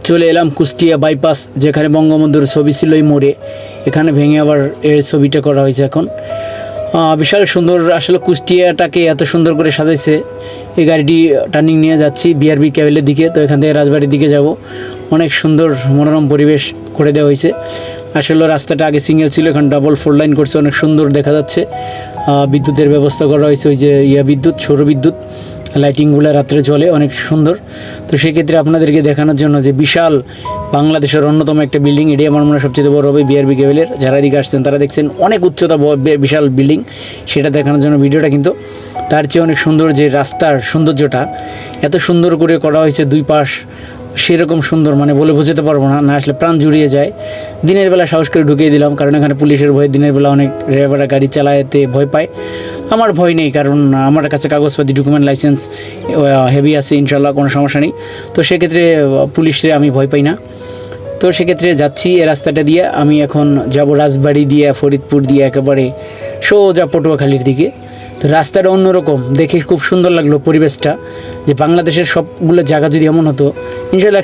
চলে এলাম কুষ্টিয়া বাইপাস, যেখানে বঙ্গবন্ধুর ছবি ছিল এই মোড়ে, এখানে ভেঙে আবার এর ছবিটা করা হয়েছে এখন। বিশাল সুন্দর, আসলে কুষ্টিয়াটাকে এত সুন্দর করে সাজাইছে। এই গাড়িটি টার্নিং নিয়ে যাচ্ছি বিআরবি ক্যাবেলের দিকে, তো এখান থেকে রাজবাড়ির দিকে যাব। অনেক সুন্দর মনোরম পরিবেশ করে দেওয়া হয়েছে। আসলে রাস্তাটা আগে সিঙ্গেল ছিল, এখন ডাবল 4 লাইন করছে, অনেক সুন্দর দেখা যাচ্ছে। বিদ্যুতের ব্যবস্থা করা হয়েছে, ওই যে বিদ্যুৎ, সৌরবিদ্যুৎ লাইটিংগুলো রাত্রে জ্বলে, অনেক সুন্দর। তো সেক্ষেত্রে আপনাদেরকে দেখানোর জন্য যে বিশাল বাংলাদেশের অন্যতম একটা বিল্ডিং, এটি আমার মনে হয় সবচেয়ে বড় হবে বিআরবি কেবলের। যারা এদিকে আসছেন তারা দেখছেন অনেক উচ্চতা, বিশাল বিল্ডিং, সেটা দেখানোর জন্য ভিডিওটা। কিন্তু তার চেয়ে অনেক সুন্দর যে রাস্তার সৌন্দর্যটা এত সুন্দর করে করা হয়েছে, দুই পাশ সেরকম সুন্দর, মানে বলে বোঝাতে পারবো না, না আসলে প্রাণ জুড়িয়ে যায়। দিনের বেলা সাহস করে ঢুকিয়ে দিলাম, কারণ এখানে পুলিশের ভয়ে দিনের বেলা অনেক ড্রাইভাররা গাড়ি চালাতে ভয় পায়। আমার ভয় নেই, কারণ আমার কাছে কাগজপাতি, ডকুমেন্ট, লাইসেন্স হেভি আছে, ইনশাল্লাহ কোনো সমস্যা নেই। তো সেক্ষেত্রে পুলিশে আমি ভয় পাই না। তো সেক্ষেত্রে যাচ্ছি এই রাস্তাটা দিয়ে। আমি এখন যাব রাজবাড়ি দিয়ে, ফরিদপুর দিয়ে একেবারে সোজা পটুয়াখালীর দিকে। তো রাস্তাটা অন্যরকম, দেখে খুব সুন্দর লাগলো পরিবেশটা, যে বাংলাদেশের সবগুলো জায়গা যদি এমন হতো ইনশাল্লাহ